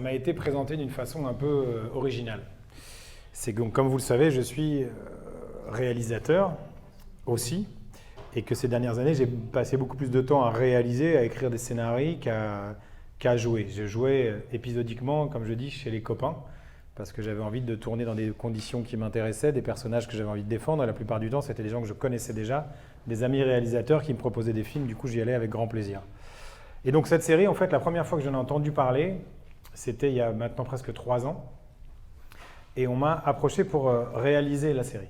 m'a été présenté d'une façon un peu originale. C'est que, comme vous le savez, je suis réalisateur aussi, et que ces dernières années, j'ai passé beaucoup plus de temps à réaliser, à écrire des scénarios qu'à jouer. Je jouais épisodiquement, comme je dis, chez les copains, parce que j'avais envie de tourner dans des conditions qui m'intéressaient, des personnages que j'avais envie de défendre, et la plupart du temps, c'était des gens que je connaissais déjà, des amis réalisateurs qui me proposaient des films, du coup, j'y allais avec grand plaisir. Et donc cette série, en fait, la première fois que j'en ai entendu parler, c'était il y a maintenant presque 3 ans, et on m'a approché pour réaliser la série.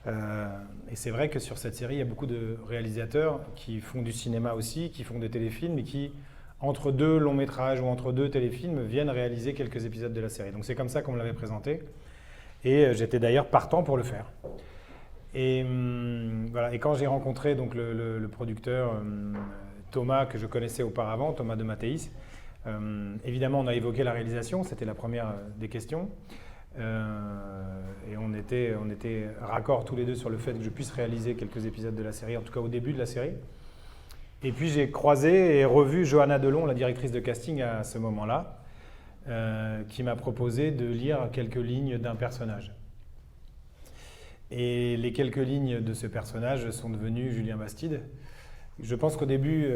Et c'est vrai que sur cette série, il y a beaucoup de réalisateurs qui font du cinéma aussi, qui font des téléfilms et qui, entre 2 longs métrages ou entre 2 téléfilms, viennent réaliser quelques épisodes de la série. Donc c'est comme ça qu'on me l'avait présenté. Et j'étais d'ailleurs partant pour le faire. Et voilà. Et quand j'ai rencontré donc, le producteur Thomas, que je connaissais auparavant, Thomas de Mathéis, évidemment on a évoqué la réalisation, c'était la première des questions. Et on était raccords tous les deux sur le fait que je puisse réaliser quelques épisodes de la série, en tout cas au début de la série. Et puis j'ai croisé et revu Johanna Delon, la directrice de casting à ce moment-là, qui m'a proposé de lire quelques lignes d'un personnage. Et les quelques lignes de ce personnage sont devenues Julien Bastide. Je pense qu'au début,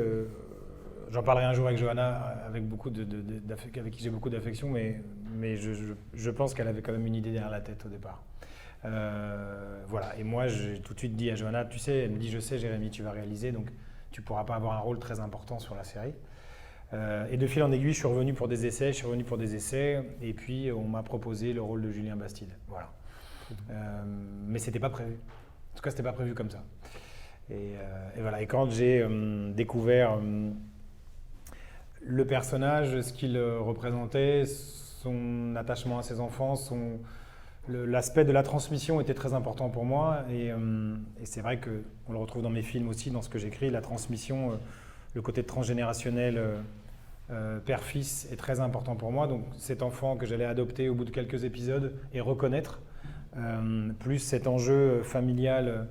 j'en parlerai un jour avec Johanna, avec qui j'ai beaucoup d'affection, mais je pense qu'elle avait quand même une idée derrière la tête au départ. Voilà. Et moi, j'ai tout de suite dit à Johanna, tu sais, elle me dit, je sais Jérémy, tu vas réaliser, donc tu ne pourras pas avoir un rôle très important sur la série. Et de fil en aiguille, je suis revenu pour des essais, et puis on m'a proposé le rôle de Julien Bastide. Voilà. Mais c'était pas prévu. En tout cas, c'était pas prévu comme ça. Et voilà. Et quand j'ai découvert le personnage, ce qu'il représentait, son attachement à ses enfants, l'aspect de la transmission était très important pour moi. Et c'est vrai qu'on le retrouve dans mes films aussi, dans ce que j'écris, la transmission, le côté transgénérationnel père-fils est très important pour moi. Donc cet enfant que j'allais adopter au bout de quelques épisodes et reconnaître, plus cet enjeu familial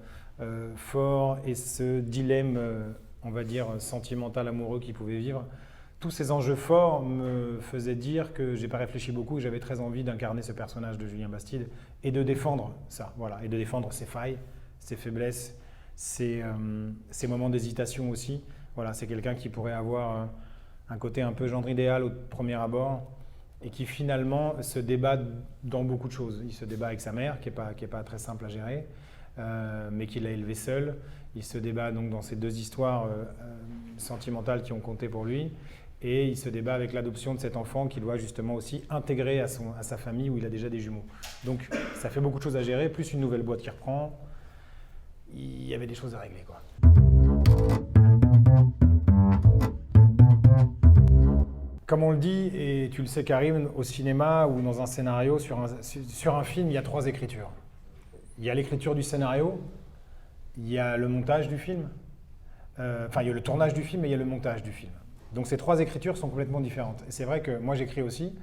fort et ce dilemme, on va dire, sentimental, amoureux qu'il pouvait vivre, tous ces enjeux forts me faisaient dire que j'ai pas réfléchi beaucoup et j'avais très envie d'incarner ce personnage de Julien Bastide et de défendre ça, voilà, et de défendre ses failles, ses faiblesses, ses moments d'hésitation aussi. Voilà, c'est quelqu'un qui pourrait avoir un côté un peu gendre idéal au premier abord et qui finalement se débat dans beaucoup de choses. Il se débat avec sa mère, qui est pas très simple à gérer, mais qu'il a élevé seul. Il se débat donc dans ces 2 histoires sentimentales qui ont compté pour lui. Et il se débat avec l'adoption de cet enfant qu'il doit justement aussi intégrer à sa famille où il a déjà des jumeaux. Donc ça fait beaucoup de choses à gérer, plus une nouvelle boîte qui reprend. Il y avait des choses à régler, quoi. Comme on le dit, et tu le sais Karim, au cinéma ou dans un scénario, sur un film, il y a 3 écritures. Il y a l'écriture du scénario, il y a le montage du film, il y a le tournage du film et il y a le montage du film. Donc ces 3 écritures sont complètement différentes. Et c'est vrai que moi j'écris aussi,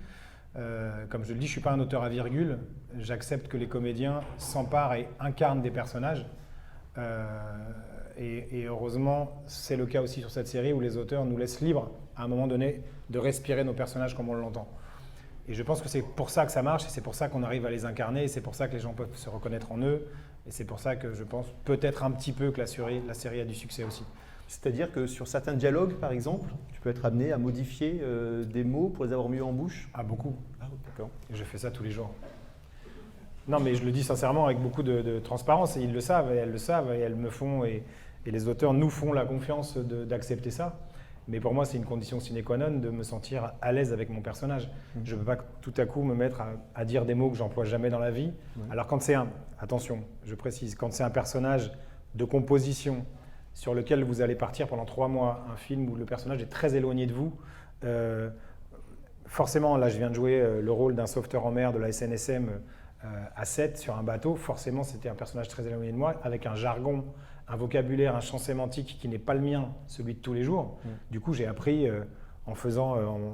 comme je le dis, je ne suis pas un auteur à virgule, j'accepte que les comédiens s'emparent et incarnent des personnages. Et heureusement, c'est le cas aussi sur cette série où les auteurs nous laissent libres, à un moment donné, de respirer nos personnages comme on l'entend. Et je pense que c'est pour ça que ça marche, et c'est pour ça qu'on arrive à les incarner, et c'est pour ça que les gens peuvent se reconnaître en eux, et c'est pour ça que je pense peut-être un petit peu que la série a du succès aussi. C'est-à-dire que sur certains dialogues, par exemple, tu peux être amené à modifier des mots pour les avoir mieux en bouche? Ah, beaucoup. Ah, d'accord. Et je fais ça tous les jours. Non, mais je le dis sincèrement avec beaucoup de transparence, et ils le savent, et elles le savent, et elles me font, et les auteurs nous font la confiance d'accepter ça. Mais pour moi, c'est une condition sine qua non de me sentir à l'aise avec mon personnage. Je ne peux pas tout à coup me mettre à dire des mots que j'emploie jamais dans la vie. Alors quand c'est attention, je précise, quand c'est un personnage de composition sur lequel vous allez partir pendant 3 mois, un film où le personnage est très éloigné de vous, forcément, là je viens de jouer le rôle d'un sauveteur en mer de la SNSM à 7 sur un bateau, forcément c'était un personnage très éloigné de moi, avec un jargon, un vocabulaire, un champ sémantique qui n'est pas le mien, celui de tous les jours. Du coup, j'ai appris en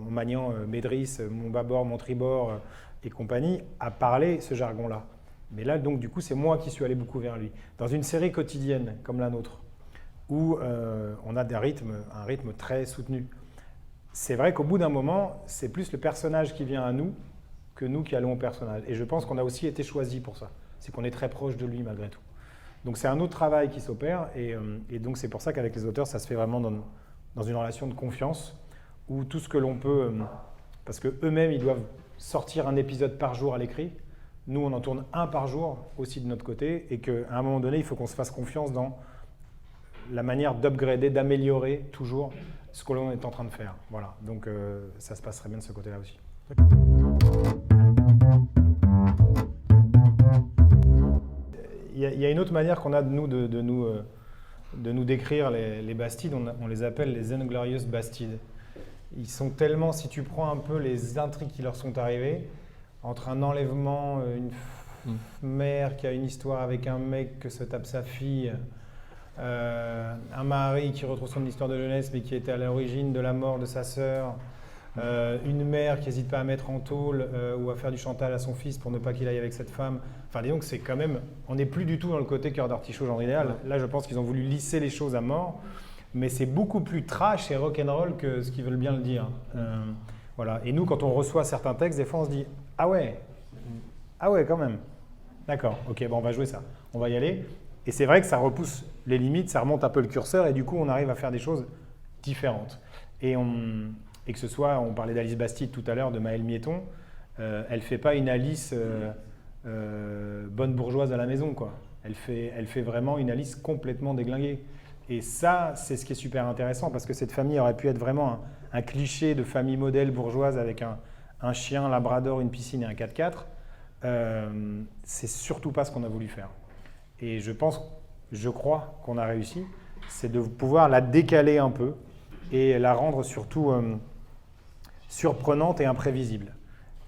maniant mes drisses, mon bâbord, mon tribord et compagnie, à parler ce jargon-là. Mais là, donc, du coup, c'est moi qui suis allé beaucoup vers lui. Dans une série quotidienne comme la nôtre, où on a un rythme très soutenu, c'est vrai qu'au bout d'un moment, c'est plus le personnage qui vient à nous que nous qui allons au personnage. Et je pense qu'on a aussi été choisi pour ça. C'est qu'on est très proche de lui malgré tout. Donc c'est un autre travail qui s'opère et donc c'est pour ça qu'avec les auteurs, ça se fait vraiment dans une relation de confiance où tout ce que l'on peut, parce qu'eux-mêmes, ils doivent sortir un épisode par jour à l'écrit. Nous, on en tourne un par jour aussi de notre côté et qu'à un moment donné, il faut qu'on se fasse confiance dans la manière d'upgrader, d'améliorer toujours ce que l'on est en train de faire. Voilà, donc ça se passerait bien de ce côté-là aussi. Il y a une autre manière qu'on a de nous décrire les Bastides, on les appelle les Inglorious Bastides. Ils sont tellement, si tu prends un peu les intrigues qui leur sont arrivées, entre un enlèvement, une mère qui a une histoire avec un mec que se tape sa fille, un mari qui retrouve son histoire de jeunesse mais qui était à l'origine de la mort de sa sœur, une mère qui n'hésite pas à mettre en tôle ou à faire du chantage à son fils pour ne pas qu'il aille avec cette femme. Enfin, disons que c'est quand même, on n'est plus du tout dans le côté cœur d'artichaut genre idéal. Là, je pense qu'ils ont voulu lisser les choses à mort, mais c'est beaucoup plus trash et rock'n'roll que ce qu'ils veulent bien le dire. Voilà. Et nous, quand on reçoit certains textes, des fois, on se dit « Ah ouais, quand même. D'accord, ok, bon, on va jouer ça. On va y aller. » Et c'est vrai que ça repousse les limites, ça remonte un peu le curseur et du coup, on arrive à faire des choses différentes. Et que ce soit, on parlait d'Alice Bastide tout à l'heure, de Maëlle Miéton, elle ne fait pas une Alice bonne bourgeoise à la maison, quoi. Elle fait vraiment une Alice complètement déglinguée. Et ça, c'est ce qui est super intéressant parce que cette famille aurait pu être vraiment un cliché de famille modèle bourgeoise avec un chien, un labrador, une piscine et un 4x4. C'est surtout pas ce qu'on a voulu faire. Et je crois qu'on a réussi, c'est de pouvoir la décaler un peu et la rendre surtout surprenante et imprévisible.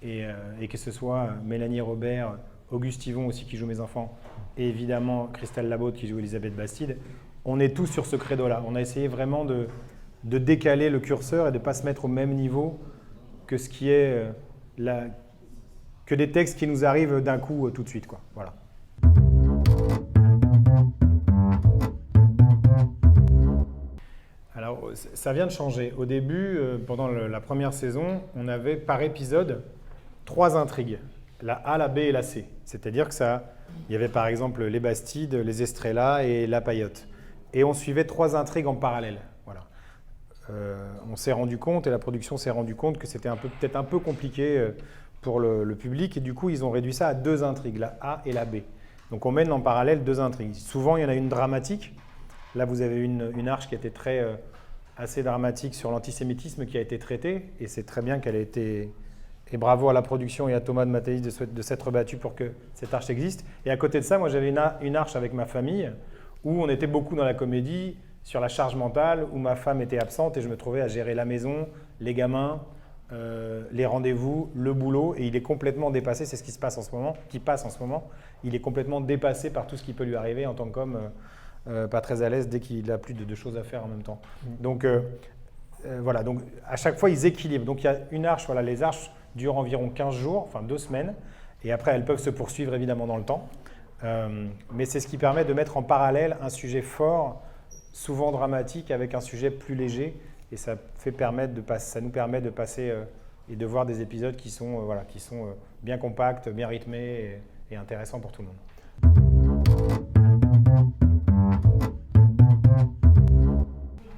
Et que ce soit Mélanie Robert, Auguste Yvon aussi qui joue mes enfants, et évidemment Christelle Labaude qui joue Elisabeth Bastide, on est tous sur ce credo-là. On a essayé vraiment de décaler le curseur et de ne pas se mettre au même niveau que ce qui est que des textes qui nous arrivent d'un coup tout de suite, quoi. Voilà. Alors, ça vient de changer. Au début, pendant la première saison, on avait par épisode 3 intrigues, la A, la B et la C. C'est-à-dire que il y avait par exemple les Bastides, les Estrella et la Paillote. Et on suivait 3 intrigues en parallèle. Voilà. On s'est rendu compte, et la production s'est rendu compte que c'était peut-être un peu compliqué pour le public. Et du coup, ils ont réduit ça à 2 intrigues, la A et la B. Donc on mène en parallèle 2 intrigues. Souvent, il y en a une dramatique. Là, vous avez une arche qui était assez dramatique sur l'antisémitisme qui a été traitée. Et c'est très bien qu'elle ait été... Et bravo à la production et à Thomas de Mathéis de s'être battu pour que cette arche existe. Et à côté de ça, moi, j'avais une arche avec ma famille où on était beaucoup dans la comédie, sur la charge mentale, où ma femme était absente et je me trouvais à gérer la maison, les gamins, les rendez-vous, le boulot. Et il est complètement dépassé, c'est ce qui passe en ce moment. Il est complètement dépassé par tout ce qui peut lui arriver en tant qu'homme pas très à l'aise dès qu'il a plus de choses à faire en même temps. Donc voilà, donc à chaque fois, ils équilibrent. Donc il y a une arche, voilà, les arches durent environ 15 jours, enfin 2 semaines. Et après, elles peuvent se poursuivre évidemment dans le temps. Mais c'est ce qui permet de mettre en parallèle un sujet fort, souvent dramatique, avec un sujet plus léger. Et ça nous permet de passer et de voir des épisodes qui sont bien compacts, bien rythmés et intéressants pour tout le monde.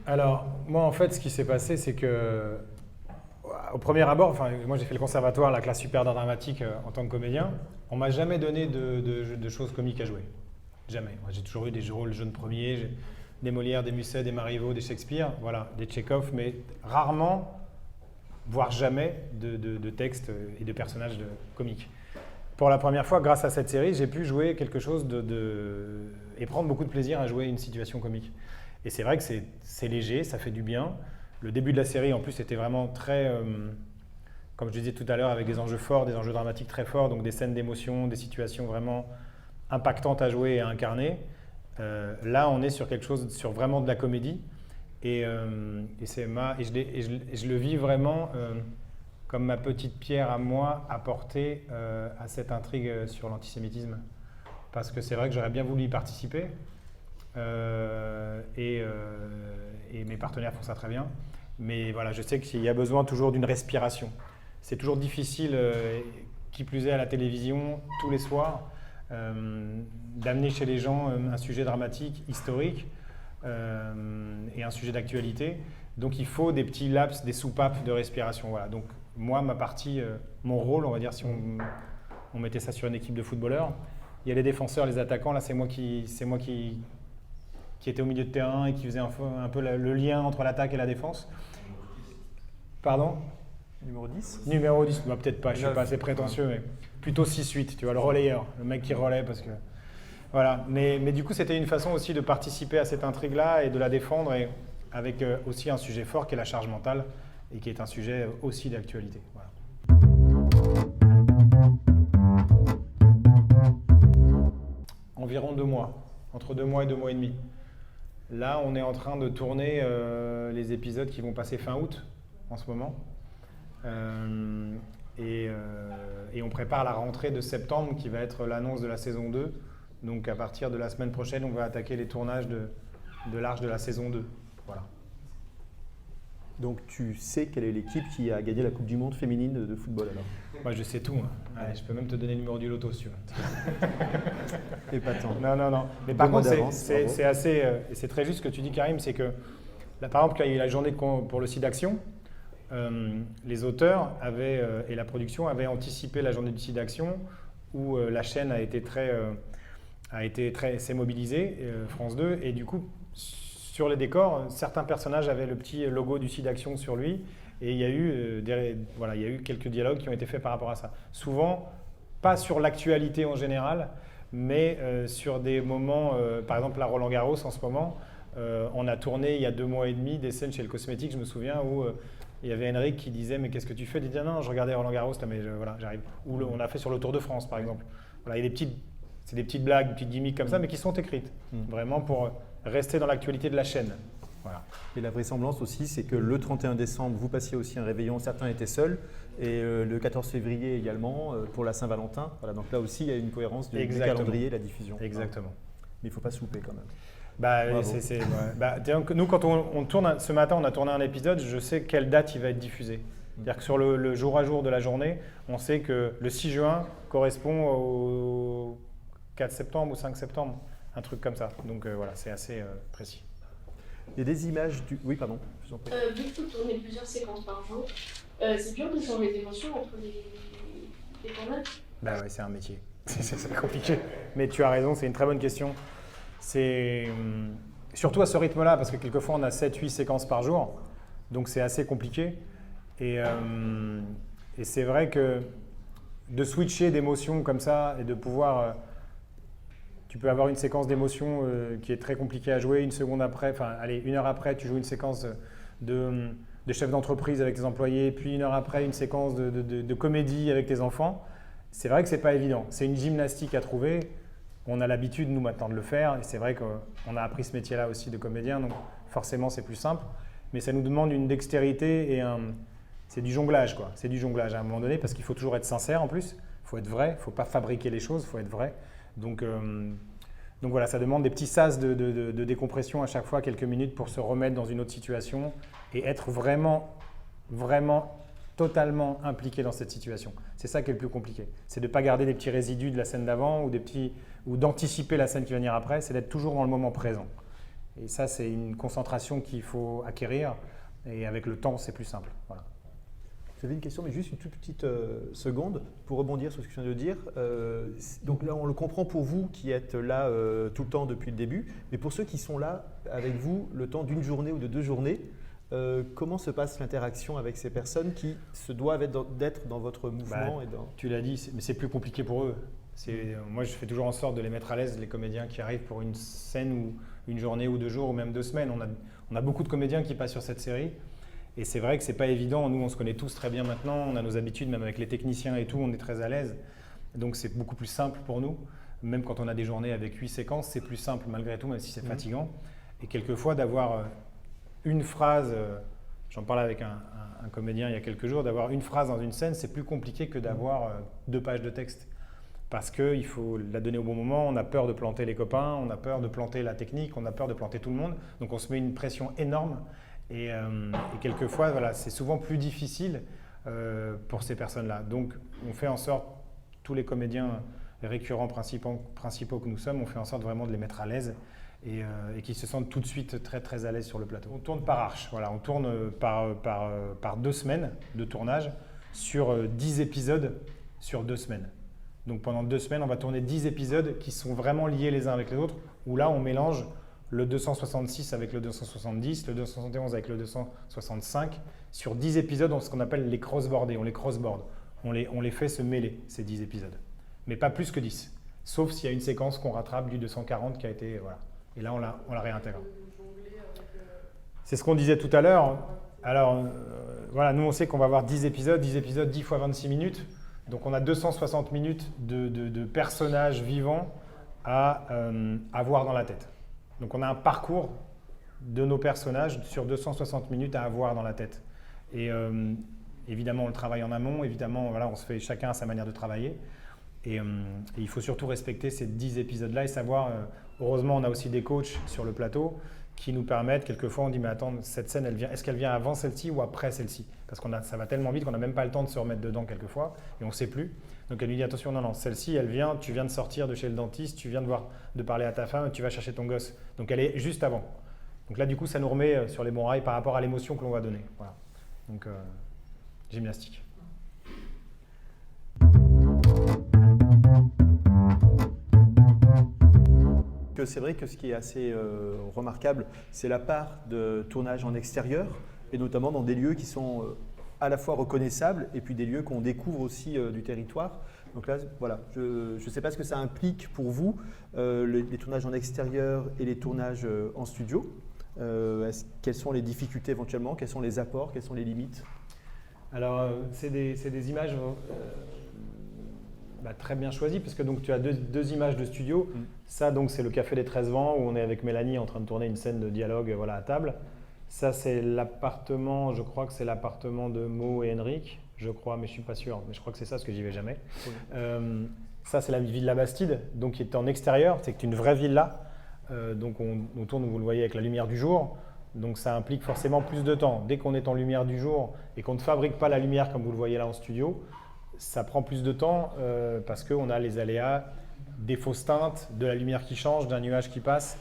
Alors, moi en fait, ce qui s'est passé, c'est que au premier abord, moi j'ai fait le conservatoire, la classe supérieure d'art dramatique en tant que comédien. On m'a jamais donné de choses comiques à jouer. Jamais. Moi, j'ai toujours eu des rôles jeunes premiers, des Molière, des Musset, des Marivaux, des Shakespeare, voilà, des Tchekhov, mais rarement, voire jamais, de textes et de personnages comiques. Pour la première fois, grâce à cette série, j'ai pu jouer quelque chose et prendre beaucoup de plaisir à jouer une situation comique. Et c'est vrai que c'est léger, ça fait du bien. Le début de la série, en plus, était vraiment très, comme je disais tout à l'heure, avec des enjeux forts, des enjeux dramatiques très forts, donc des scènes d'émotion, des situations vraiment impactantes à jouer et à incarner. Là, on est sur quelque chose, sur vraiment de la comédie. Et je le vis vraiment comme ma petite pierre à moi apportée à cette intrigue sur l'antisémitisme. Parce que c'est vrai que j'aurais bien voulu y participer. Et mes partenaires font ça très bien. Mais voilà, je sais qu'il y a besoin toujours d'une respiration. C'est toujours difficile, qui plus est à la télévision, tous les soirs, d'amener chez les gens un sujet dramatique, historique, et un sujet d'actualité. Donc il faut des petits laps, des soupapes de respiration. Voilà. Donc moi, ma partie, mon rôle, on va dire, si on mettait ça sur une équipe de footballeurs, il y a les défenseurs, les attaquants. Là, c'est moi qui était au milieu de terrain et qui faisait un peu le lien entre l'attaque et la défense. Pardon ? Numéro 10 Numéro 10, bah, peut-être pas, je ne suis pas assez prétentieux, mais plutôt 6-8, tu vois, le relayeur, le mec qui relaie parce que... Voilà, mais du coup, c'était une façon aussi de participer à cette intrigue-là et de la défendre, et avec aussi un sujet fort qui est la charge mentale et qui est un sujet aussi d'actualité. Voilà. Environ 2 mois, entre 2 mois et 2 mois et demi. Là, on est en train de tourner les épisodes qui vont passer fin août en ce moment. Et on prépare la rentrée de septembre qui va être l'annonce de la saison 2. Donc à partir de la semaine prochaine, on va attaquer les tournages de l'arche de la saison 2. Voilà. Donc tu sais quelle est l'équipe qui a gagné la Coupe du Monde féminine de football alors? Moi je sais tout. Hein. Ouais, je peux même te donner le numéro du loto si tu veux. Épatant. Non. Mais par contre, c'est assez, et c'est très juste ce que tu dis, Karim, c'est que là, par exemple, quand il y a eu la journée pour le SIDAction, les auteurs et la production avaient anticipé la journée du SIDAction où la chaîne s'est mobilisée, France 2, et du coup, sur les décors, certains personnages avaient le petit logo du SIDAction sur lui, et il y a eu quelques dialogues qui ont été faits par rapport à ça. Souvent, pas sur l'actualité en général, mais sur des moments, par exemple là, Roland Garros en ce moment, on a tourné il y a 2 mois et demi des scènes chez le cosmétique, je me souviens, où il y avait Henrik qui disait « mais qu'est-ce que tu fais ?» Il disait « non, je regardais Roland Garros, là, mais voilà, j'arrive. » Ou on a fait sur le Tour de France, par exemple. Voilà, il y a c'est des petites blagues, des petites gimmicks comme ça, mais qui sont écrites, vraiment pour rester dans l'actualité de la chaîne. Voilà. Et la vraisemblance aussi, c'est que le 31 décembre, vous passiez aussi un réveillon, certains étaient seuls, et le 14 février également, pour la Saint-Valentin. Voilà, donc là aussi, il y a une cohérence du calendrier et la diffusion. Exactement. Mais il ne faut pas se louper quand même. Nous, quand on tourne, ce matin, on a tourné un épisode, je sais quelle date il va être diffusé. C'est-à-dire que sur le jour à jour de la journée, on sait que le 6 juin correspond au 4 septembre ou 5 septembre, un truc comme ça. Donc voilà, c'est assez précis. Il y a des images du... Oui, pardon. Je vous en prie. Vu que vous tournez plusieurs séquences par jour, c'est dur de changer d'émotion entre les tournages? Bah ouais, c'est un métier. C'est compliqué. Mais tu as raison, c'est une très bonne question. C'est surtout à ce rythme-là, parce que quelquefois on a 7-8 séquences par jour, donc c'est assez compliqué. Et c'est vrai que de switcher d'émotions comme ça et de pouvoir... tu peux avoir une séquence d'émotions qui est très compliquée à jouer, 1 heure après, tu joues une séquence de chef d'entreprise avec tes employés, puis 1 heure après, une séquence de comédie avec tes enfants. C'est vrai que c'est pas évident. C'est une gymnastique à trouver. On a l'habitude, nous, maintenant, de le faire. Et c'est vrai qu'on a appris ce métier-là aussi de comédien, donc forcément, c'est plus simple. Mais ça nous demande une dextérité et c'est du jonglage, quoi. C'est du jonglage à un moment donné, parce qu'il faut toujours être sincère en plus. Il faut être vrai, il ne faut pas fabriquer les choses, il faut être vrai. Donc voilà, ça demande des petits sas de décompression à chaque fois, quelques minutes pour se remettre dans une autre situation et être vraiment, vraiment totalement impliqué dans cette situation. C'est ça qui est le plus compliqué. C'est de ne pas garder des petits résidus de la scène d'avant ou d'anticiper la scène qui va venir après, c'est d'être toujours dans le moment présent. Et ça, c'est une concentration qu'il faut acquérir et avec le temps, c'est plus simple. Voilà. J'avais une question, mais juste une toute petite seconde pour rebondir sur ce que je viens de dire. Donc là, on le comprend pour vous qui êtes là tout le temps depuis le début, mais pour ceux qui sont là avec vous le temps d'une journée ou de 2 journées, comment se passe l'interaction avec ces personnes qui se doivent d'être dans votre mouvement Tu l'as dit, mais c'est plus compliqué pour eux. Moi, je fais toujours en sorte de les mettre à l'aise, les comédiens qui arrivent pour une scène ou une journée ou 2 jours ou même 2 semaines. On a beaucoup de comédiens qui passent sur cette série. Et c'est vrai que c'est pas évident. Nous, on se connaît tous très bien maintenant. On a nos habitudes, même avec les techniciens et tout, on est très à l'aise. Donc, c'est beaucoup plus simple pour nous. Même quand on a des journées avec 8 séquences, c'est plus simple malgré tout, même si c'est fatigant. Et quelquefois, d'avoir une phrase, j'en parlais avec un comédien il y a quelques jours, d'avoir une phrase dans une scène, c'est plus compliqué que d'avoir 2 pages de texte. Parce qu'il faut la donner au bon moment. On a peur de planter les copains, on a peur de planter la technique, on a peur de planter tout le monde. Donc, on se met une pression énorme. Et quelquefois, voilà, c'est souvent plus difficile pour ces personnes-là. Donc, on fait en sorte, tous les comédiens récurrents principaux que nous sommes, on fait en sorte vraiment de les mettre à l'aise et qu'ils se sentent tout de suite très très à l'aise sur le plateau. On tourne par arche, voilà, on tourne par 2 semaines de tournage sur 10 épisodes sur 2 semaines. Donc pendant 2 semaines, on va tourner 10 épisodes qui sont vraiment liés les uns avec les autres, où là on mélange le 266 avec le 270, le 271 avec le 265. Sur 10 épisodes, on ce qu'on appelle les crossbordés, on les crossboard. On les fait se mêler, ces 10 épisodes. Mais pas plus que 10. Sauf s'il y a une séquence qu'on rattrape du 240 qui a été… Voilà. Et là, on la réintègre. C'est ce qu'on disait tout à l'heure. Alors, voilà, nous, on sait qu'on va avoir 10 épisodes 10 fois 26 minutes. Donc, on a 260 minutes de personnages vivants à avoir dans la tête. Donc, on a un parcours de nos personnages sur 260 minutes à avoir dans la tête. Et évidemment, on le travaille en amont. Évidemment, voilà, on se fait chacun à sa manière de travailler. Et il faut surtout respecter ces 10 épisodes-là et savoir… heureusement, on a aussi des coachs sur le plateau qui nous permettent, quelquefois, on dit « mais attends, cette scène, est-ce qu'elle vient avant celle-ci ou après celle-ci ?» Parce que ça va tellement vite qu'on n'a même pas le temps de se remettre dedans quelquefois et on ne sait plus. Donc elle lui dit « attention, non, celle-ci, elle vient, tu viens de sortir de chez le dentiste, tu viens de parler à ta femme, tu vas chercher ton gosse. » Donc elle est juste avant. Donc là, du coup, ça nous remet sur les bons rails par rapport à l'émotion que l'on va donner. Voilà. Donc, gymnastique. C'est vrai que ce qui est assez remarquable, c'est la part de tournage en extérieur, et notamment dans des lieux qui sont à la fois reconnaissables et puis des lieux qu'on découvre aussi du territoire. Donc là, voilà, je ne sais pas ce que ça implique pour vous, les tournages en extérieur et les tournages en studio. Quelles sont les difficultés éventuellement, quels sont les apports, quelles sont les limites? Alors, c'est des images… très bien choisi parce que donc, tu as deux images de studio. Ça, donc, c'est le Café des 13 Vents où on est avec Mélanie en train de tourner une scène de dialogue voilà, à table. Ça, c'est l'appartement, je crois que c'est l'appartement de Mo et Henrik, je crois, mais je ne suis pas sûr. Mais je crois que c'est ça parce que j'y vais jamais. Oui. Ça, c'est la villa Bastide, donc qui est en extérieur. C'est une vraie villa. Donc, on tourne, vous le voyez, avec la lumière du jour. Donc, ça implique forcément plus de temps. Dès qu'on est en lumière du jour et qu'on ne fabrique pas la lumière comme vous le voyez là en studio, ça prend plus de temps parce qu'on a les aléas des fausses teintes, de la lumière qui change, d'un nuage qui passe.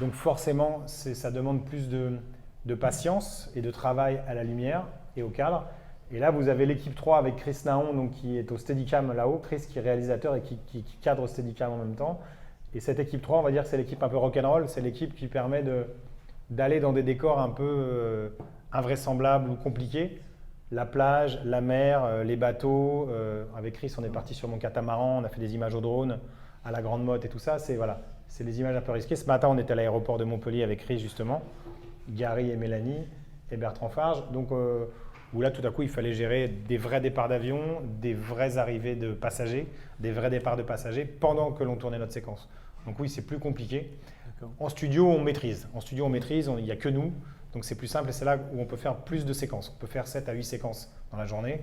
Donc forcément, ça demande plus de patience et de travail à la lumière et au cadre. Et là, vous avez l'équipe 3 avec Chris Nahon, donc, qui est au Steadicam là-haut. Chris qui est réalisateur et qui cadre au Steadicam en même temps. Et cette équipe 3, on va dire que c'est l'équipe un peu rock'n'roll. C'est l'équipe qui permet d'aller dans des décors un peu invraisemblables ou compliqués. La plage, la mer, les bateaux. Avec Chris, on est parti sur mon catamaran, on a fait des images au drone, à la Grande Motte et tout ça. C'est des images un peu risquées. Ce matin, on était à l'aéroport de Montpellier avec Chris, justement, Gary et Mélanie et Bertrand Farge. Donc, où là, tout à coup, il fallait gérer des vrais départs d'avion, des vraies arrivées de passagers, des vrais départs de passagers pendant que l'on tournait notre séquence. Donc oui, c'est plus compliqué. En studio, on maîtrise. Il n'y a que nous. Donc c'est plus simple et c'est là où on peut faire plus de séquences. On peut faire 7 à 8 séquences dans la journée.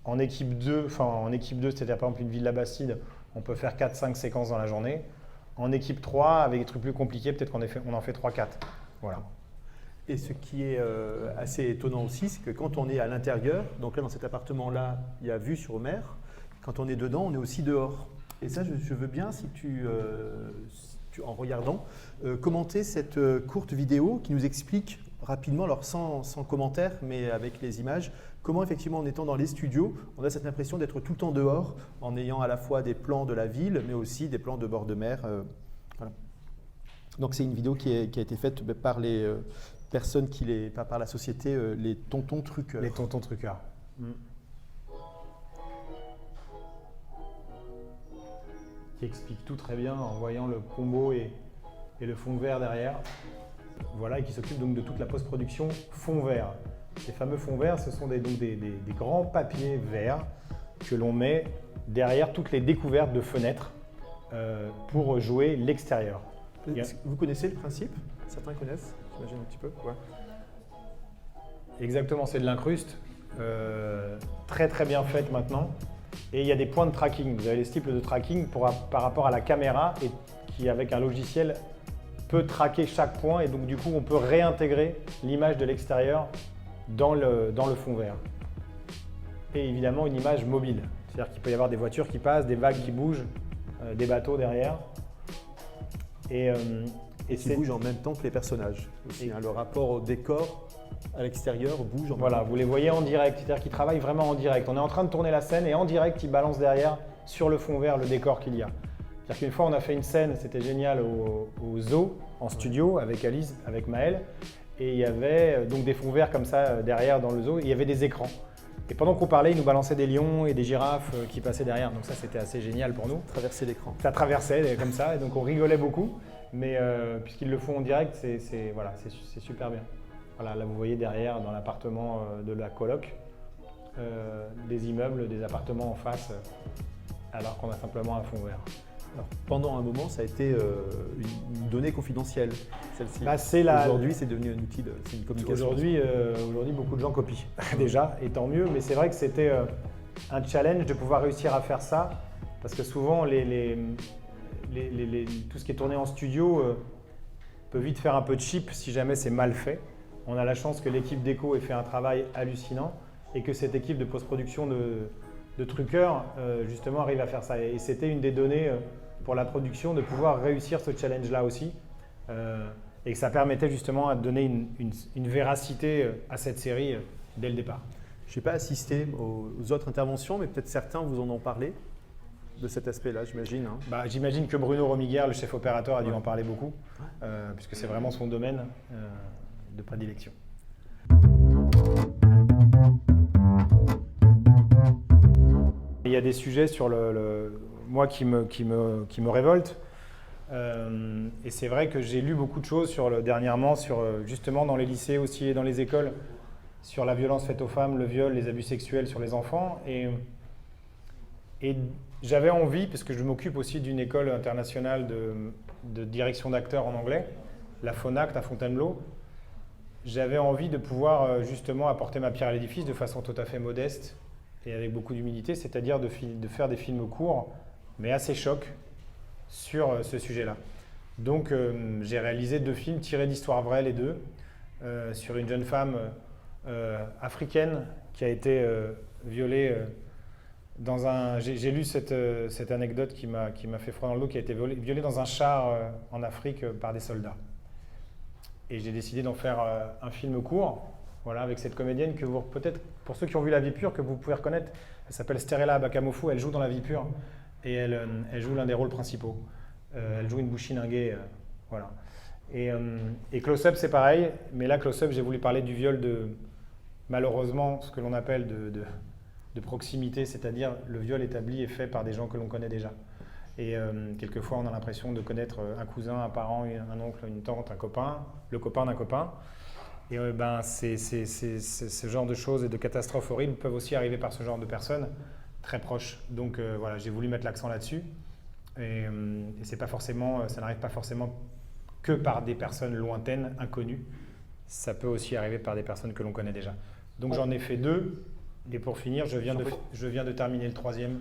En équipe 2, c'est-à-dire par exemple une Villa Bastide, on peut faire 4-5 séquences dans la journée. En équipe 3, avec des trucs plus compliqués, peut-être qu'on en fait 3-4. Voilà. Et ce qui est assez étonnant aussi, c'est que quand on est à l'intérieur, donc là dans cet appartement-là, il y a vue sur mer. Quand on est dedans, on est aussi dehors. Et ça, je veux bien, si tu en regardant, commenter cette courte vidéo qui nous explique rapidement, alors sans commentaire, mais avec les images, comment effectivement en étant dans les studios, on a cette impression d'être tout le temps dehors, en ayant à la fois des plans de la ville, mais aussi des plans de bord de mer. Voilà. Donc c'est une vidéo qui a été faite par les personnes par la société, les Tontons Truqueurs. Les Tontons Truqueurs. Qui explique tout très bien en voyant le combo et le fond vert derrière. Voilà, et qui s'occupe donc de toute la post-production fond vert. Ces fameux fonds verts, ce sont des grands papiers verts que l'on met derrière toutes les découvertes de fenêtres pour jouer l'extérieur. Vous connaissez le principe? Certains connaissent, j'imagine un petit peu. Ouais. Exactement, c'est de l'incruste, très très bien faite maintenant. Et il y a des points de tracking. Vous avez les sticles de tracking par rapport à la caméra et qui, avec un logiciel, peut traquer chaque point et donc du coup on peut réintégrer l'image de l'extérieur dans le fond vert. Et évidemment une image mobile, c'est-à-dire qu'il peut y avoir des voitures qui passent, des vagues qui bougent, des bateaux derrière. Et qui bouge en même temps que les personnages. Aussi, le rapport au décor à l'extérieur bouge en même voilà, temps. vous les voyez en direct, c'est-à-dire qu'ils travaillent vraiment en direct. On est en train de tourner la scène et en direct, ils balancent derrière sur le fond vert le décor qu'il y a. C'est-à-dire qu'une fois, on a fait une scène, c'était génial, au zoo, en studio, avec Alice, avec Maëlle. Et il y avait donc des fonds verts comme ça derrière dans le zoo, et il y avait des écrans. Et pendant qu'on parlait, ils nous balançaient des lions et des girafes qui passaient derrière. Donc ça, c'était assez génial pour nous. Traverser l'écran. Ça traversait comme ça, et donc on rigolait beaucoup. Mais puisqu'ils le font en direct, c'est super bien. Voilà, là, vous voyez derrière, dans l'appartement de la coloc, des immeubles, des appartements en face, alors qu'on a simplement un fond vert. Alors, pendant un moment, ça a été une donnée confidentielle, celle-ci. Bah, aujourd'hui, c'est devenu un outil de communication. Aujourd'hui, beaucoup de gens copient déjà, et tant mieux. Mais c'est vrai que c'était un challenge de pouvoir réussir à faire ça, parce que souvent, tout ce qui est tourné en studio peut vite faire un peu cheap si jamais c'est mal fait. On a la chance que l'équipe déco ait fait un travail hallucinant et que cette équipe de post-production de truqueurs justement arrive à faire ça. Et c'était une des données pour la production de pouvoir réussir ce challenge-là aussi et que ça permettait justement de donner une véracité à cette série dès le départ. Je n'ai pas assisté aux autres interventions, mais peut-être certains vous en ont parlé de cet aspect-là, j'imagine. Hein. Bah, j'imagine que Bruno Romiguière, le chef opérateur, a dû en parler beaucoup, puisque c'est vraiment son domaine de prédilection. Il y a des sujets sur moi qui me révoltent. Et c'est vrai que j'ai lu beaucoup de choses dernièrement, justement dans les lycées aussi et dans les écoles, sur la violence faite aux femmes, le viol, les abus sexuels sur les enfants. Et j'avais envie, parce que je m'occupe aussi d'une école internationale de direction d'acteurs en anglais, la FONACT à Fontainebleau, j'avais envie de pouvoir justement apporter ma pierre à l'édifice de façon tout à fait modeste et avec beaucoup d'humilité, c'est-à-dire de faire des films courts, mais assez chocs, sur ce sujet-là. Donc j'ai réalisé 2 films tirés d'histoires vraies, les deux, sur une jeune femme africaine qui a été violée dans un... J'ai lu cette anecdote qui m'a fait froid dans le dos, qui a été violée dans un char en Afrique par des soldats. Et j'ai décidé d'en faire un film court, voilà, avec cette comédienne que peut-être, pour ceux qui ont vu La Vie Pure, que vous pouvez reconnaître, elle s'appelle Sterella Abakamofu, elle joue dans La Vie Pure et elle joue l'un des rôles principaux. Elle joue une bouchininguée, voilà. Et Close Up, c'est pareil, mais là, Close Up, j'ai voulu parler du viol malheureusement, ce que l'on appelle de proximité, c'est-à-dire le viol établi et fait par des gens que l'on connaît déjà. Et quelquefois, on a l'impression de connaître un cousin, un parent, un oncle, une tante, un copain, le copain d'un copain. Et ce genre de choses et de catastrophes horribles peuvent aussi arriver par ce genre de personnes très proches. Donc voilà, j'ai voulu mettre l'accent là-dessus. Et c'est pas forcément, ça n'arrive pas forcément que par des personnes lointaines, inconnues. Ça peut aussi arriver par des personnes que l'on connaît déjà. Donc j'en ai fait 2. Et pour finir, je viens de terminer le 3e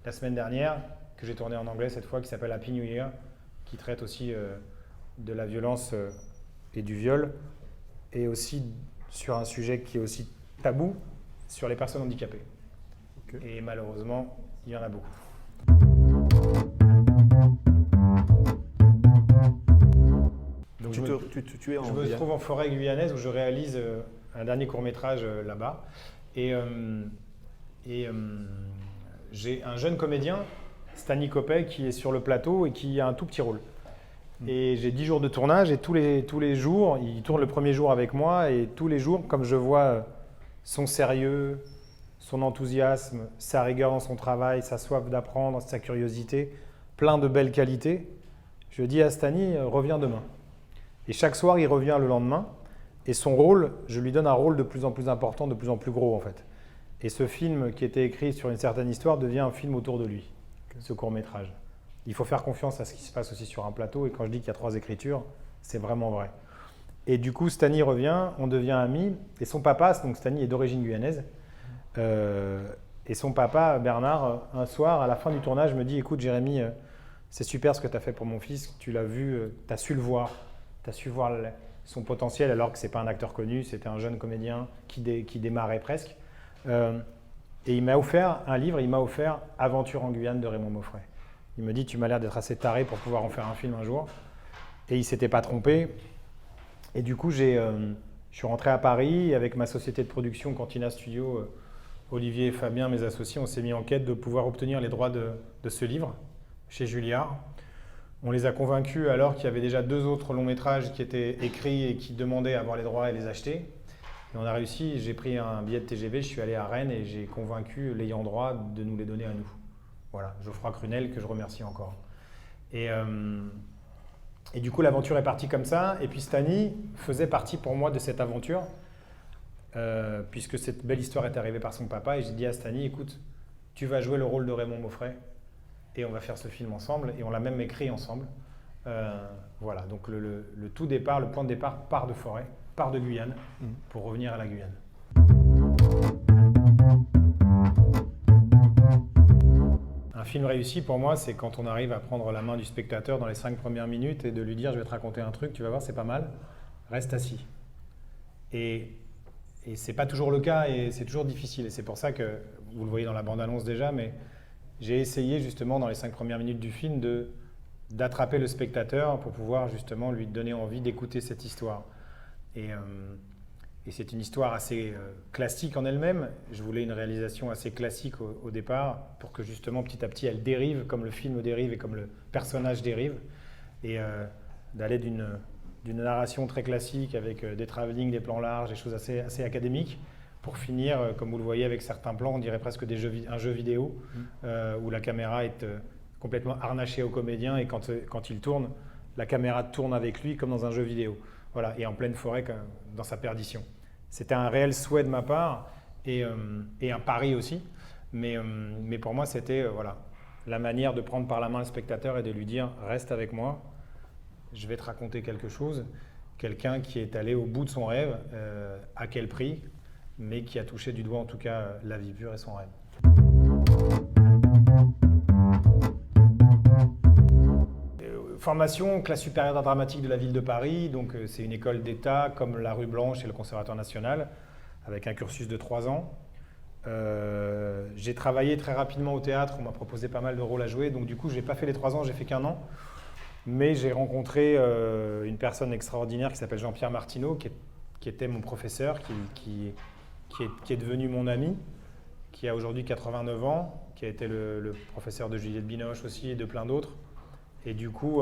la semaine dernière, que j'ai tourné en anglais cette fois, qui s'appelle Happy New Year, qui traite aussi de la violence et du viol, et aussi sur un sujet qui est aussi tabou, sur les personnes handicapées. Okay. Et malheureusement, il y en a beaucoup. Donc je me trouve en forêt guyanaise où je réalise un dernier court-métrage là-bas. Et j'ai un jeune comédien, Stani Copet, qui est sur le plateau et qui a un tout petit rôle. Et j'ai 10 jours de tournage et tous les jours, il tourne le premier jour avec moi et tous les jours, comme je vois son sérieux, son enthousiasme, sa rigueur dans son travail, sa soif d'apprendre, sa curiosité, plein de belles qualités, je dis à Stani, reviens demain. Et chaque soir, il revient le lendemain. Et son rôle, je lui donne un rôle de plus en plus important, de plus en plus gros en fait. Et ce film qui était écrit sur une certaine histoire devient un film autour de lui, ce court-métrage. Il faut faire confiance à ce qui se passe aussi sur un plateau, et quand je dis qu'il y a 3 écritures, c'est vraiment vrai. Et du coup, Stani revient, on devient amis, et son papa, donc Stani est d'origine guyanaise, et son papa, Bernard, un soir, à la fin du tournage, me dit « Écoute Jérémy, c'est super ce que tu as fait pour mon fils, tu l'as vu, tu as su le voir, tu as su voir son potentiel alors que ce n'est pas un acteur connu, c'était un jeune comédien qui démarrait presque. Et il m'a offert un livre, il m'a offert Aventure en Guyane de Raymond Mauffret. Il me dit, tu m'as l'air d'être assez taré pour pouvoir en faire un film un jour. Et il ne s'était pas trompé. Et du coup, je suis rentré à Paris avec ma société de production Cantina Studio, Olivier et Fabien, mes associés, on s'est mis en quête de pouvoir obtenir les droits de ce livre chez Julliard. On les a convaincus alors qu'il y avait déjà 2 autres longs métrages qui étaient écrits et qui demandaient à avoir les droits et les acheter. Et on a réussi, j'ai pris un billet de TGV, je suis allé à Rennes et j'ai convaincu l'ayant droit de nous les donner à nous. Voilà, Geoffroy Crunel, que je remercie encore. Et du coup, l'aventure est partie comme ça. Et puis Stani faisait partie pour moi de cette aventure, puisque cette belle histoire est arrivée par son papa. Et j'ai dit à Stani, écoute, tu vas jouer le rôle de Raymond Mauffret et on va faire ce film ensemble. Et on l'a même écrit ensemble. Voilà, donc le tout départ, le point de départ part de Forêt, part de Guyane, pour revenir à la Guyane. Un film réussi pour moi, c'est quand on arrive à prendre la main du spectateur dans les 5 premières minutes et de lui dire « je vais te raconter un truc, tu vas voir, c'est pas mal, reste assis ». Et c'est pas toujours le cas et c'est toujours difficile. Et c'est pour ça que, vous le voyez dans la bande-annonce déjà, mais j'ai essayé justement dans les 5 premières minutes du film d'attraper le spectateur pour pouvoir justement lui donner envie d'écouter cette histoire. Et c'est une histoire assez classique en elle-même. Je voulais une réalisation assez classique au départ pour que justement petit à petit elle dérive comme le film dérive et comme le personnage dérive. Et d'aller d'une narration très classique avec des travelling, des plans larges, des choses assez académiques pour finir, comme vous le voyez avec certains plans, on dirait presque un jeu vidéo où la caméra est complètement harnachée au comédien et quand il tourne, la caméra tourne avec lui comme dans un jeu vidéo. Voilà, et en pleine forêt, dans sa perdition. C'était un réel souhait de ma part et un pari aussi. Mais pour moi, c'était voilà, la manière de prendre par la main le spectateur et de lui dire « reste avec moi, je vais te raconter quelque chose ». Quelqu'un qui est allé au bout de son rêve, à quel prix, mais qui a touché du doigt en tout cas la vie pure et son rêve. Formation, classe supérieure d'art dramatique de la ville de Paris, donc c'est une école d'État comme la Rue Blanche et le Conservatoire national, avec un cursus de 3 ans. J'ai travaillé très rapidement au théâtre, on m'a proposé pas mal de rôles à jouer, donc du coup je n'ai pas fait les 3 ans, j'ai fait qu'1 an. Mais j'ai rencontré une personne extraordinaire qui s'appelle Jean-Pierre Martineau, qui était mon professeur, qui est devenu mon ami, qui a aujourd'hui 89 ans, qui a été le professeur de Juliette Binoche aussi et de plein d'autres. Et du coup,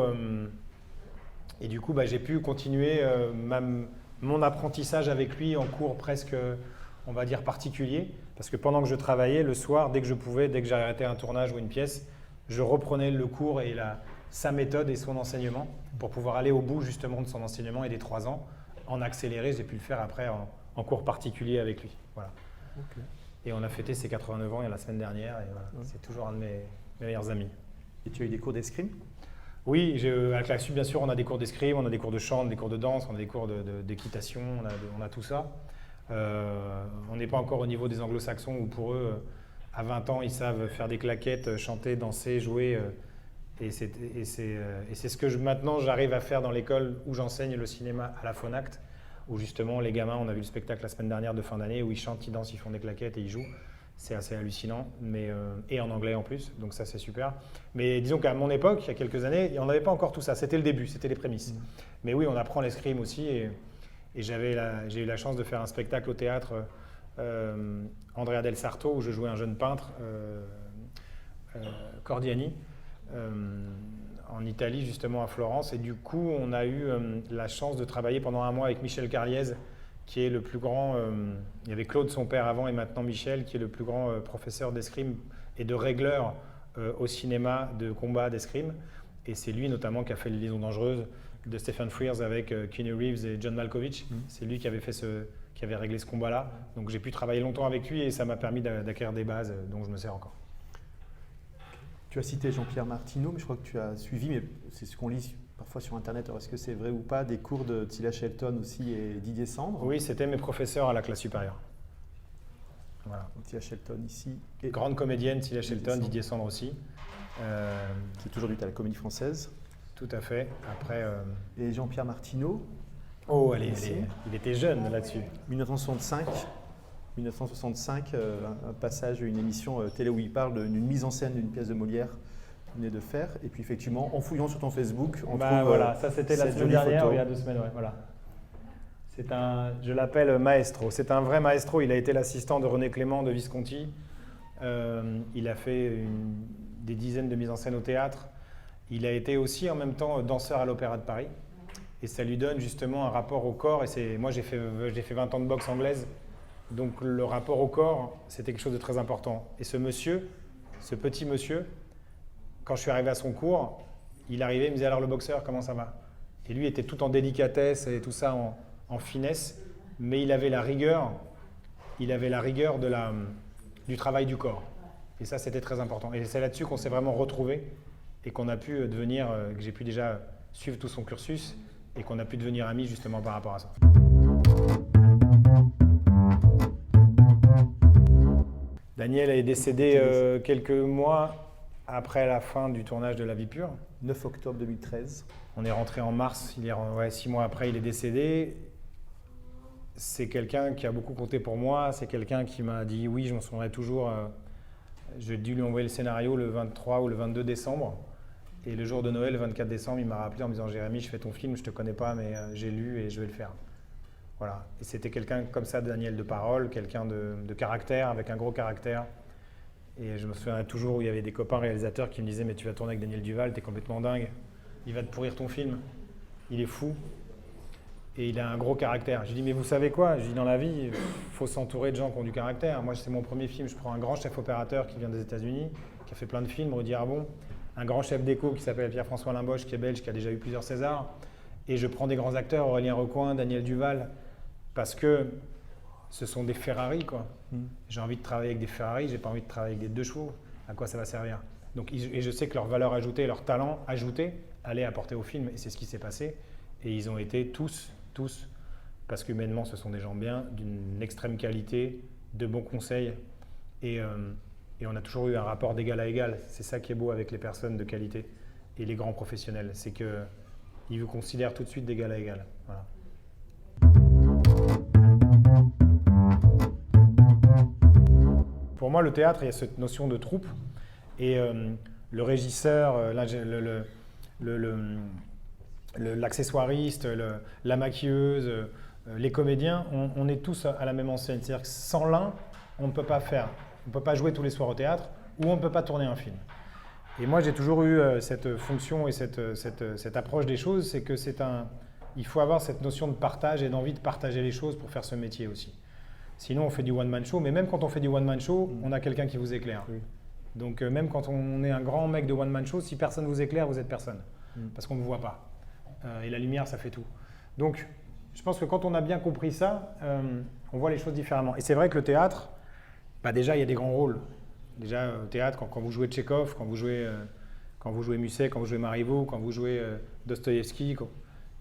j'ai pu continuer mon apprentissage avec lui en cours presque, on va dire, particulier. Parce que pendant que je travaillais, le soir, dès que je pouvais, dès que j'arrêtais un tournage ou une pièce, je reprenais le cours et sa méthode et son enseignement pour pouvoir aller au bout justement de son enseignement et des 3 ans. En accéléré, j'ai pu le faire après en cours particulier avec lui. Voilà. Okay. Et on a fêté ses 89 ans la semaine dernière. Et voilà, c'est toujours un de mes meilleurs amis. Et tu as eu des cours d'escrime ? Oui, avec la SUP, bien sûr, on a des cours d'escrime, on a des cours de chant, des cours de danse, on a des cours d'équitation, on a tout ça. On n'est pas encore au niveau des anglo-saxons où pour eux, à 20 ans, ils savent faire des claquettes, chanter, danser, jouer. Et c'est ce que maintenant j'arrive à faire dans l'école où j'enseigne le cinéma à la Phonact, où justement les gamins, on a vu le spectacle la semaine dernière de fin d'année, où ils chantent, ils dansent, ils font des claquettes et ils jouent. C'est assez hallucinant, et en anglais en plus, donc ça c'est super. Mais disons qu'à mon époque, il y a quelques années, on n'avait pas encore tout ça, c'était le début, c'était les prémices. Mais oui, on apprend l'escrime aussi, et j'ai eu la chance de faire un spectacle au théâtre Andrea del Sarto, où je jouais un jeune peintre, Cordiani, en Italie, justement à Florence. Et du coup, on a eu la chance de travailler pendant 1 mois avec Michel Carliez, qui est le plus grand, il y avait Claude son père avant et maintenant Michel, qui est le plus grand professeur d'escrime et de régleur au cinéma de combat d'escrime. Et c'est lui notamment qui a fait Les Liaisons dangereuses de Stephen Frears avec Keanu Reeves et John Malkovich. C'est lui qui avait réglé ce combat-là. Donc j'ai pu travailler longtemps avec lui et ça m'a permis d'acquérir des bases dont je me sers encore. Tu as cité Jean-Pierre Martineau, mais je crois que tu as suivi, mais c'est ce qu'on lit parfois sur Internet, alors est-ce que c'est vrai ou pas, des cours de Tila Shelton aussi et Didier Sandre ? Oui, c'était mes professeurs à la classe supérieure. Voilà. Tila Shelton ici. Grande comédienne, Tila Shelton, Didier Sandre aussi. Qui est aujourd'hui à la Comédie Française. Tout à fait. Après, Et Jean-Pierre Martineau, oh, allez, Merci. il était jeune là-dessus. 1965, un passage, une émission télé où il parle d'une mise en scène d'une pièce de Molière qu'il venait de faire. Et puis effectivement, en fouillant sur ton Facebook, on trouve Voilà, ça c'était la cette semaine jolie dernière, photo. il y a 2 semaines, ouais, voilà. Je l'appelle maestro. C'est un vrai maestro. Il a été l'assistant de René Clément de Visconti. Il a fait des dizaines de mises en scène au théâtre. Il a été aussi en même temps danseur à l'Opéra de Paris. Et ça lui donne justement un rapport au corps. Et moi, j'ai fait 20 ans de boxe anglaise. Donc le rapport au corps, c'était quelque chose de très important. Et ce petit monsieur, quand je suis arrivé à son cours, il arrivait, il me disait alors le boxeur, comment ça va? Et lui était tout en délicatesse et tout ça en finesse, mais il avait la rigueur du travail du corps. Et ça, c'était très important. Et c'est là-dessus qu'on s'est vraiment retrouvés et qu'on a pu devenir, que j'ai pu déjà suivre tout son cursus et qu'on a pu devenir amis justement par rapport à ça. Daniel est décédé quelques mois après la fin du tournage de La Vie pure. 9 octobre 2013. On est rentré en mars, 6 mois après, il est décédé. C'est quelqu'un qui a beaucoup compté pour moi, c'est quelqu'un qui m'a dit oui, je m'en souviendrai toujours. J'ai dû lui envoyer le scénario le 23 ou le 22 décembre. Et le jour de Noël, le 24 décembre, il m'a rappelé en me disant Jérémy, je fais ton film, je ne te connais pas, mais j'ai lu et je vais le faire. Voilà. Et c'était quelqu'un comme ça, Daniel, de parole, quelqu'un de caractère, avec un gros caractère. Et je me souviens toujours où il y avait des copains réalisateurs qui me disaient mais tu vas tourner avec Daniel Duval, t'es complètement dingue, il va te pourrir ton film, il est fou. Et il a un gros caractère. Je dis mais vous savez quoi? Je dis dans la vie, il faut s'entourer de gens qui ont du caractère. Moi c'est mon premier film, je prends un grand chef opérateur qui vient des États-Unis, qui a fait plein de films, Rudy Arbon, un grand chef d'écho qui s'appelle Pierre-François Limboche, qui est belge, qui a déjà eu plusieurs Césars. Et je prends des grands acteurs, Aurélien Recoin, Daniel Duval, parce que ce sont des Ferrari, quoi. J'ai envie de travailler avec des Ferrari, j'ai pas envie de travailler avec des 2 chevaux. À quoi ça va servir? Donc, et je sais que leur valeur ajoutée, leur talent ajouté allait apporter au film, et c'est ce qui s'est passé. Et ils ont été tous, parce qu'humainement, ce sont des gens bien, d'une extrême qualité, de bons conseils, et on a toujours eu un rapport d'égal à égal. C'est ça qui est beau avec les personnes de qualité et les grands professionnels, c'est qu'ils vous considèrent tout de suite d'égal à égal. Voilà. Pour moi, le théâtre, il y a cette notion de troupe. Et le régisseur, l'accessoiriste, la maquilleuse, les comédiens, on est tous à la même enseigne. C'est-à-dire que sans l'un, on ne peut pas faire. On ne peut pas jouer tous les soirs au théâtre ou on ne peut pas tourner un film. Et moi, j'ai toujours eu cette fonction et cette approche des choses, c'est que il faut avoir cette notion de partage et d'envie de partager les choses pour faire ce métier aussi. Sinon, on fait du one-man show, mais même quand on fait du one-man show, on a quelqu'un qui vous éclaire. Oui. Donc, même quand on est un grand mec de one-man show, si personne vous éclaire, vous êtes personne, parce qu'on ne vous voit pas. Et la lumière, ça fait tout. Donc, je pense que quand on a bien compris ça, on voit les choses différemment. Et c'est vrai que le théâtre, déjà, il y a des grands rôles. Déjà, au théâtre, quand vous jouez Tchekhov, quand vous jouez Musset, quand vous jouez Marivaux, quand vous jouez Dostoïevski,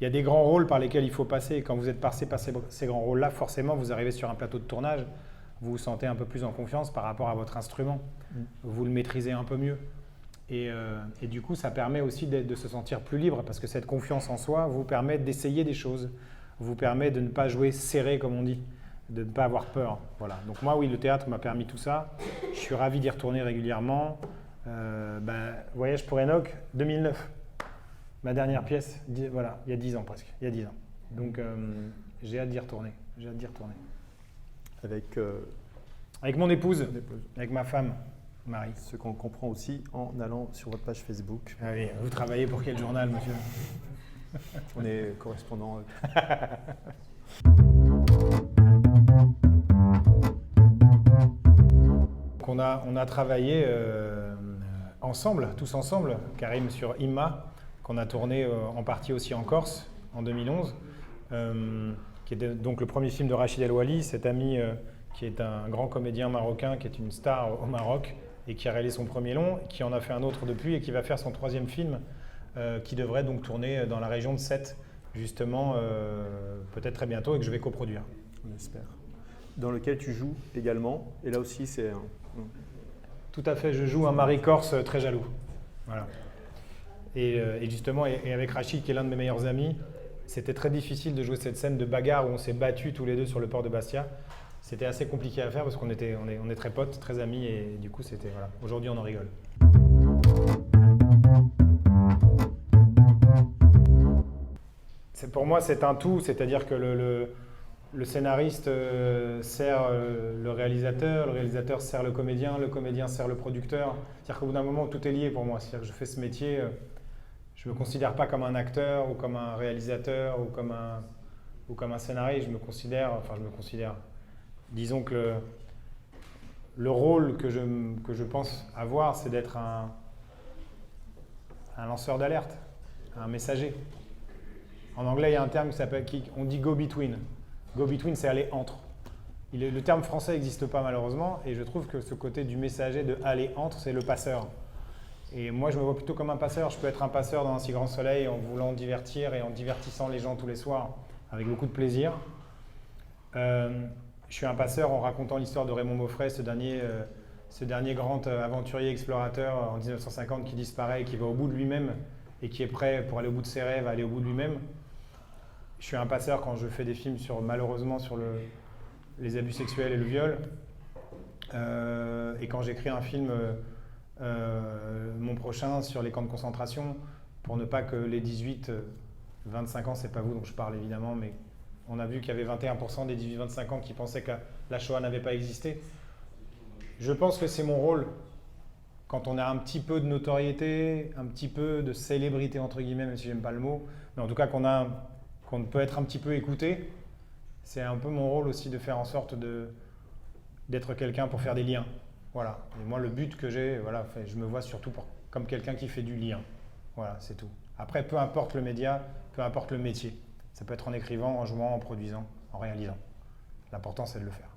il y a des grands rôles par lesquels il faut passer. Et quand vous êtes passé par ces grands rôles-là, forcément, vous arrivez sur un plateau de tournage, vous vous sentez un peu plus en confiance par rapport à votre instrument. Vous le maîtrisez un peu mieux. Et du coup, ça permet aussi de se sentir plus libre parce que cette confiance en soi vous permet d'essayer des choses, vous permet de ne pas jouer serré, comme on dit, de ne pas avoir peur. Voilà. Donc moi, oui, le théâtre m'a permis tout ça. Je suis ravi d'y retourner régulièrement. Voyage pour Enoch, 2009. Ma dernière pièce, voilà, il y a 10 ans presque. Il y a 10 ans. Donc j'ai hâte d'y retourner. Avec mon épouse, avec ma femme, Marie. Ce qu'on comprend aussi en allant sur votre page Facebook. Ah oui, vous travaillez pour quel journal, monsieur? On est correspondant. On a travaillé ensemble, tous ensemble, Karim sur Imma, qu'on a tourné en partie aussi en Corse en 2011, qui était donc le premier film de Rachid El Wali, cet ami qui est un grand comédien marocain, qui est une star au Maroc et qui a réalisé son premier long, qui en a fait un autre depuis et qui va faire son 3e film qui devrait donc tourner dans la région de Sète, justement, peut-être très bientôt et que je vais coproduire. On espère. Dans lequel tu joues également, et là aussi c'est... Tout à fait, je joue un mari corse très jaloux. Voilà. Et justement, et avec Rachid, qui est l'un de mes meilleurs amis, c'était très difficile de jouer cette scène de bagarre où on s'est battus tous les deux sur le port de Bastia. C'était assez compliqué à faire parce qu'on est très potes, très amis, et du coup, c'était voilà. Aujourd'hui, on en rigole. Pour moi, c'est un tout, c'est-à-dire que le scénariste sert le réalisateur sert le comédien sert le producteur. C'est-à-dire qu'au bout d'un moment, tout est lié pour moi. C'est-à-dire que je fais ce métier, je ne me considère pas comme un acteur ou comme un réalisateur ou comme un scénariste. Je me considère, disons que le rôle que je pense avoir, c'est d'être un lanceur d'alerte, un messager. En anglais, il y a un terme on dit go-between. Go-between, c'est aller entre. Le terme français n'existe pas malheureusement, et je trouve que ce côté du messager de aller entre, c'est le passeur. Et moi, je me vois plutôt comme un passeur. Je peux être un passeur dans un si grand soleil en voulant divertir et en divertissant les gens tous les soirs avec beaucoup de plaisir. Je suis un passeur en racontant l'histoire de Raymond Maufray, ce dernier grand aventurier explorateur en 1950 qui disparaît, qui va au bout de lui-même et qui est prêt pour aller au bout de ses rêves, aller au bout de lui-même. Je suis un passeur quand je fais des films malheureusement sur les abus sexuels et le viol. Et quand j'écris un film, mon prochain, sur les camps de concentration, pour ne pas que les 18-25 ans, c'est pas vous dont je parle évidemment, mais on a vu qu'il y avait 21% des 18-25 ans qui pensaient que la Shoah n'avait pas existé. Je pense que c'est mon rôle, quand on a un petit peu de notoriété, un petit peu de célébrité entre guillemets, même si j'aime pas le mot, mais en tout cas qu'on peut être un petit peu écouté, c'est un peu mon rôle aussi de faire en sorte d'être quelqu'un pour faire des liens. Voilà. Et moi, le but que j'ai, voilà, je me vois surtout comme quelqu'un qui fait du lien. Voilà, c'est tout. Après, peu importe le média, peu importe le métier. Ça peut être en écrivant, en jouant, en produisant, en réalisant. L'important, c'est de le faire.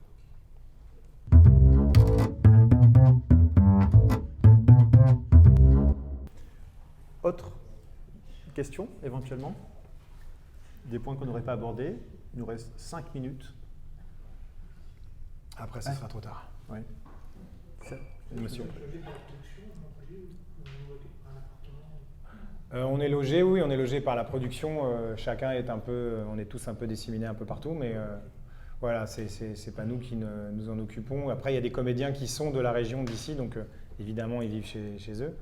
Autre question, éventuellement? Des points qu'on n'aurait pas abordés. Il nous reste 5 minutes. Après, ce sera trop tard. Oui. Monsieur. On est logé, oui, on est logé par la production. Chacun est on est tous un peu disséminés un peu partout, mais voilà, c'est pas nous qui nous en occupons. Après, il y a des comédiens qui sont de la région d'ici, donc évidemment, ils vivent chez eux.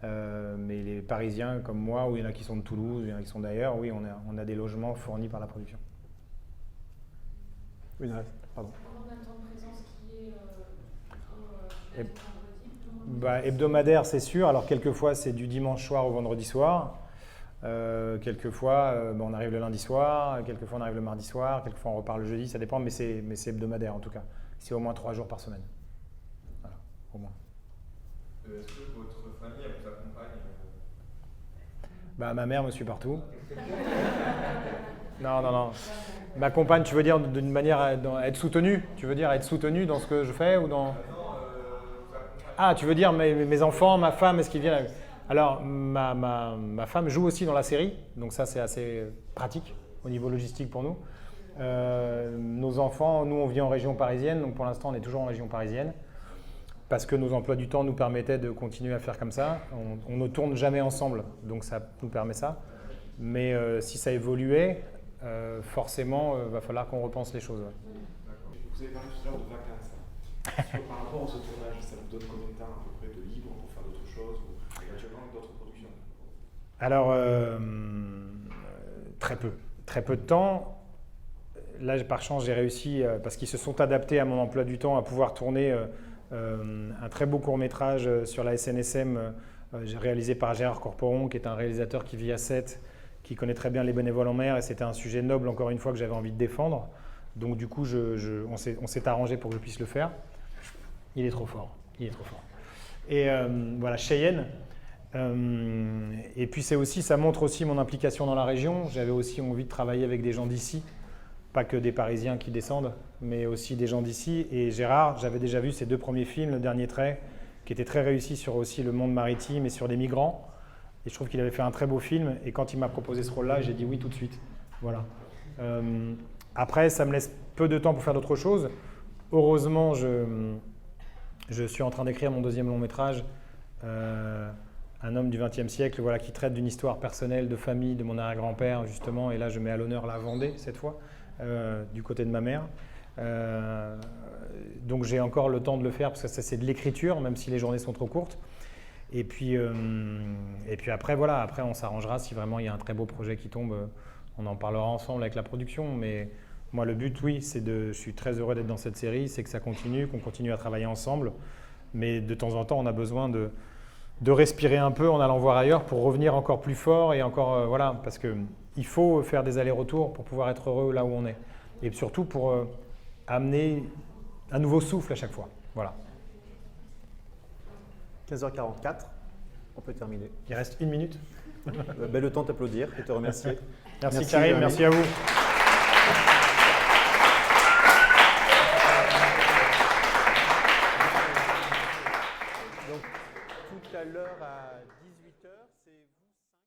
Mais les Parisiens comme moi, ou il y en a qui sont de Toulouse, il y en a qui sont d'ailleurs, oui, on a des logements fournis par la production. Oui, pardon. Combien de temps de présence qui est Hebdomadaire, c'est sûr. Alors, quelquefois, c'est du dimanche soir au vendredi soir. Quelquefois, on arrive le lundi soir. Quelquefois, on arrive le mardi soir. Quelquefois, on repart le jeudi. Ça dépend, mais c'est hebdomadaire en tout cas. C'est au moins 3 jours par semaine. Voilà, au moins. Est-ce que votre famille vous accompagne Ma mère me suit partout. Non. Ma compagne, tu veux dire d'une manière à être soutenue? Tu veux dire être soutenue dans ce que je fais ou dans… Ah, tu veux dire mes enfants, ma femme, est-ce qu'ils viennent? Alors, ma femme joue aussi dans la série, donc ça c'est assez pratique au niveau logistique pour nous. Nos enfants, nous on vit en région parisienne, donc pour l'instant on est toujours en région parisienne, parce que nos emplois du temps nous permettaient de continuer à faire comme ça. On ne tourne jamais ensemble, donc ça nous permet ça. Mais si ça évoluait, forcément, il va falloir qu'on repense les choses. Ouais. Vous avez parlé tout à l'heure de vacances. Par rapport à ce tournage, ça vous donne combien de temps à peu près de libre pour faire d'autres choses ou éventuellement d'autres productions? Alors, très peu de temps. Là, par chance, j'ai réussi, parce qu'ils se sont adaptés à mon emploi du temps, à pouvoir tourner un très beau court-métrage sur la SNSM réalisé par Gérard Corporon, qui est un réalisateur qui vit à Sète, qui connaît très bien les bénévoles en mer, et c'était un sujet noble, encore une fois, que j'avais envie de défendre. Donc du coup, on s'est arrangé pour que je puisse le faire. Il est trop fort. Et voilà, Cheyenne. Et puis ça montre aussi mon implication dans la région. J'avais aussi envie de travailler avec des gens d'ici, pas que des Parisiens qui descendent, mais aussi des gens d'ici. Et Gérard, j'avais déjà vu ses 2 premiers films, Le Dernier Trait, qui était très réussi sur aussi le monde maritime et sur des migrants. Et je trouve qu'il avait fait un très beau film. Et quand il m'a proposé ce rôle-là, j'ai dit oui tout de suite. Voilà. Après, ça me laisse peu de temps pour faire d'autres choses. Heureusement, je suis en train d'écrire mon 2e long métrage un homme du XXe siècle, voilà, qui traite d'une histoire personnelle, de famille, de mon arrière-grand-père, justement. Et là, je mets à l'honneur la Vendée, cette fois, du côté de ma mère. Donc, j'ai encore le temps de le faire, parce que ça, c'est de l'écriture, même si les journées sont trop courtes. Et puis après, voilà, après, on s'arrangera si vraiment il y a un très beau projet qui tombe. On en parlera ensemble avec la production. Mais moi, le but, oui, je suis très heureux d'être dans cette série, c'est que ça continue, qu'on continue à travailler ensemble. Mais de temps en temps, on a besoin de respirer un peu en allant voir ailleurs pour revenir encore plus fort et encore, voilà, parce qu'il faut faire des allers-retours pour pouvoir être heureux là où on est. Et surtout pour amener un nouveau souffle à chaque fois. Voilà. 15h44, on peut terminer. Il reste 1 minute. Le temps de t'applaudir et te remercier. Merci Karim, merci à vous.